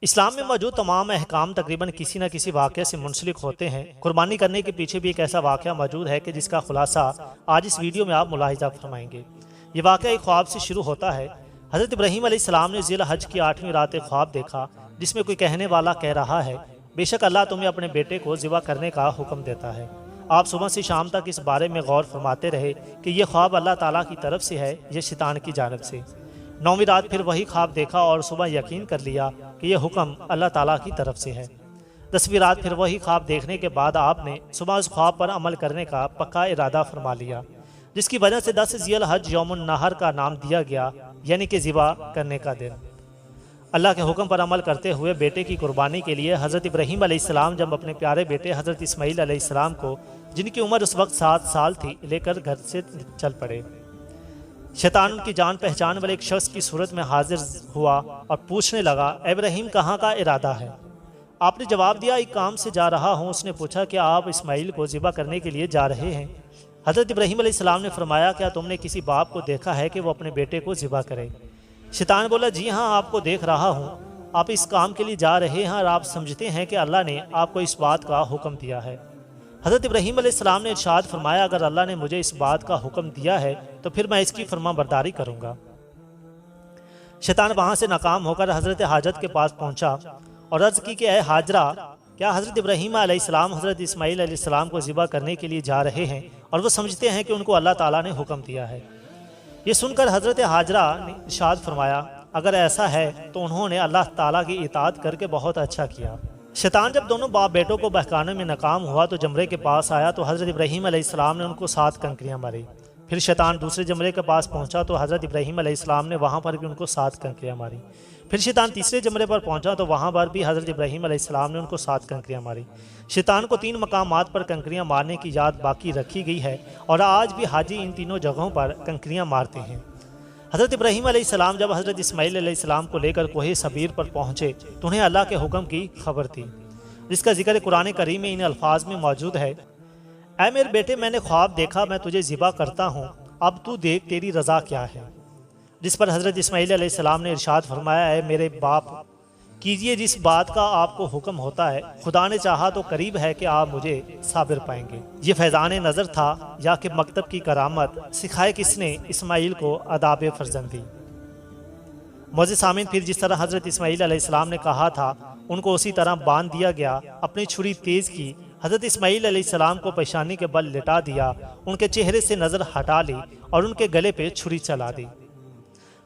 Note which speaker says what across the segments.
Speaker 1: اسلام میں موجود تمام احکام تقریباً کسی نہ کسی واقعے سے منسلک ہوتے ہیں۔ قربانی کرنے کے پیچھے بھی ایک ایسا واقعہ موجود ہے کہ جس کا خلاصہ آج اس ویڈیو میں آپ ملاحظہ فرمائیں گے۔ یہ واقعہ ایک خواب سے شروع ہوتا ہے۔ حضرت ابراہیم علیہ السلام نے ذی الحج کی 8ویں رات ایک خواب دیکھا جس میں کوئی کہنے والا کہہ رہا ہے، بے شک اللہ تمہیں اپنے بیٹے کو ذبح کرنے کا حکم دیتا ہے۔ آپ صبح سے شام تک اس بارے میں غور فرماتے رہے کہ یہ خواب اللہ تعالیٰ کی طرف سے ہے یا شیطان کی جانب سے۔ 9ویں رات پھر وہی خواب دیکھا اور صبح یقین کر لیا کہ یہ حکم اللہ تعالیٰ کی طرف سے ہے۔ 10ویں رات پھر وہی خواب دیکھنے کے بعد آپ نے صبح اس خواب پر عمل کرنے کا پکا ارادہ فرما لیا، جس کی وجہ سے 10 ذی الحج یوم النحر کا نام دیا گیا، یعنی کہ ذبح کرنے کا دن۔ اللہ کے حکم پر عمل کرتے ہوئے بیٹے کی قربانی کے لیے حضرت ابراہیم علیہ السلام جب اپنے پیارے بیٹے حضرت اسماعیل علیہ السلام کو، جن کی عمر اس وقت 7 سال تھی، لے کر گھر سے چل پڑے۔ شیطان ان کی جان پہچان والے ایک شخص کی صورت میں حاضر ہوا اور پوچھنے لگا، اے ابراہیم کہاں کا ارادہ ہے؟ آپ نے جواب دیا، ایک کام سے جا رہا ہوں۔ اس نے پوچھا کہ آپ اسماعیل کو ذبح کرنے کے لیے جا رہے ہیں؟ حضرت ابراہیم علیہ السلام نے فرمایا، کیا تم نے کسی باپ کو دیکھا ہے کہ وہ اپنے بیٹے کو ذبح کرے؟ شیطان بولا، جی ہاں، آپ کو دیکھ رہا ہوں، آپ اس کام کے لیے جا رہے ہیں اور آپ سمجھتے ہیں کہ اللہ نے آپ کو اس بات کا حکم دیا ہے۔ حضرت ابراہیم علیہ السلام نے ارشاد فرمایا، اگر اللہ نے مجھے اس بات کا حکم دیا ہے تو پھر میں اس کی فرما برداری کروں گا۔ شیطان وہاں سے ناکام ہو کر حضرت حاجت کے پاس پہنچا اور عرض کی کہ اے حاجرہ، کیا حضرت ابراہیم علیہ السلام حضرت اسماعیل علیہ السلام کو ذبح کرنے کے لیے جا رہے ہیں اور وہ سمجھتے ہیں کہ ان کو اللہ تعالیٰ نے حکم دیا ہے؟ یہ سن کر حضرت حاجرہ نے ارشاد فرمایا، اگر ایسا ہے تو انہوں نے اللہ تعالیٰ کی اطاعت کر کے بہت اچھا کیا۔ شیطان جب دونوں باپ بیٹوں کو بہکانے میں ناکام ہوا تو جمرے کے پاس آیا تو حضرت ابراہیم علیہ السلام نے ان کو 7 کنکریاں ماری۔ پھر شیطان دوسرے جمرے کے پاس پہنچا تو حضرت ابراہیم علیہ السلام نے وہاں پر بھی ان کو 7 کنکریاں ماری۔ پھر شیطان تیسرے جمرے پر پہنچا تو وہاں پر بھی حضرت ابراہیم علیہ السلام نے ان کو 7 کنکریاں ماری۔ شیطان کو 3 مقامات پر کنکریاں مارنے کی یاد باقی رکھی گئی ہے اور آج بھی حاجی ان تینوں جگہوں پر کنکریاں مارتے ہیں۔ حضرت ابراہیم علیہ السلام جب حضرت اسماعیل علیہ السلام کو لے کر کوہ صبیر پر پہنچے تو انہیں اللہ کے حکم کی خبر تھی، جس کا ذکر قرآن کریم میں ان الفاظ میں موجود ہے، اے میرے بیٹے، میں نے خواب دیکھا، میں تجھے ذبح کرتا ہوں، اب تو دیکھ تیری رضا کیا ہے؟ جس پر حضرت اسماعیل علیہ السلام نے ارشاد فرمایا، اے میرے باپ، کیجئے جس بات کا آپ کو حکم ہوتا ہے، خدا نے چاہا تو قریب ہے کہ آپ مجھے صابر پائیں گے۔ یہ فیضان نظر تھا یا کہ مکتب کی کرامت؟ سکھائے کس نے اسماعیل کو آداب فرزندی؟ معزز سامعین، پھر جس طرح حضرت اسماعیل علیہ السلام نے کہا تھا ان کو اسی طرح باندھ دیا گیا۔ اپنی چھری تیز کی، حضرت اسماعیل علیہ السلام کو پیشانی کے بل لٹا دیا، ان کے چہرے سے نظر ہٹا لی اور ان کے گلے پہ چھری چلا دی۔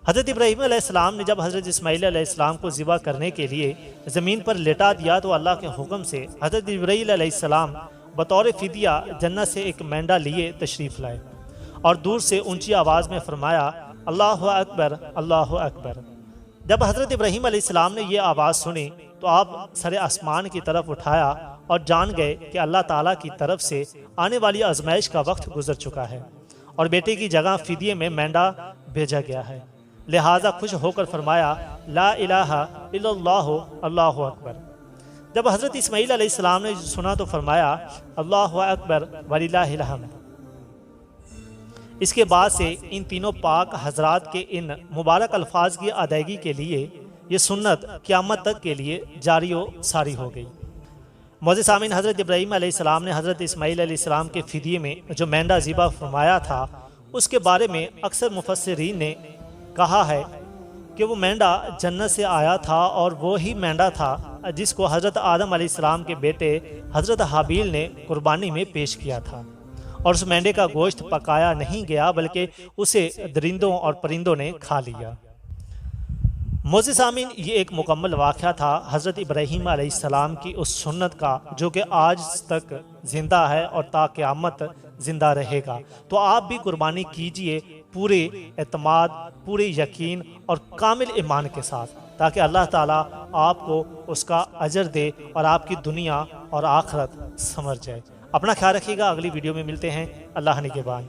Speaker 1: حضرت ابراہیم علیہ السلام نے جب حضرت اسماعیل علیہ السلام کو ذبح کرنے کے لیے زمین پر لٹا دیا تو اللہ کے حکم سے حضرت جبرائیل علیہ السلام بطور فدیہ جنت سے ایک مینڈا لیے تشریف لائے اور دور سے اونچی آواز میں فرمایا، اللہ اکبر، اللہ اکبر۔ جب حضرت ابراہیم علیہ السلام نے یہ آواز سنی تو آپ سر آسمان کی طرف اٹھایا اور جان گئے کہ اللہ تعالیٰ کی طرف سے آنے والی آزمائش کا وقت گزر چکا ہے اور بیٹے کی جگہ فدیے میں مینڈا بھیجا گیا ہے، لہٰذا خوش ہو کر فرمایا، لا الہ الا اللہ، اللہ اکبر۔ جب حضرت اسماعیل علیہ السلام نے سنا تو فرمایا، اللہ اکبر وللہ الحمد۔ اس کے بعد سے ان تینوں پاک حضرات کے ان مبارک الفاظ کی ادائیگی کے لیے یہ سنت قیامت تک کے لیے جاری و ساری ہو گئی۔ معزز سامعین، حضرت ابراہیم علیہ السلام نے حضرت اسماعیل علیہ السلام کے فدیے میں جو مینڈا ذبح فرمایا تھا اس کے بارے میں اکثر مفسرین نے کہا ہے کہ وہ مینڈا جنت سے آیا تھا اور وہی مینڈا تھا جس کو حضرت آدم علیہ السلام کے بیٹے حضرت حابیل نے قربانی میں پیش کیا تھا، اور اس مینڈے کا گوشت پکایا نہیں گیا بلکہ اسے درندوں اور پرندوں نے کھا لیا۔ معزز سامعین، یہ ایک مکمل واقعہ تھا حضرت ابراہیم علیہ السلام کی اس سنت کا جو کہ آج تک زندہ ہے اور تا قیامت زندہ رہے گا۔ تو آپ بھی قربانی کیجئے پورے اعتماد، پورے یقین اور کامل ایمان کے ساتھ، تاکہ اللہ تعالیٰ آپ کو اس کا اجر دے اور آپ کی دنیا اور آخرت سنور جائے۔ اپنا خیال رکھیے گا، اگلی ویڈیو میں ملتے ہیں۔ اللہ نگہبان۔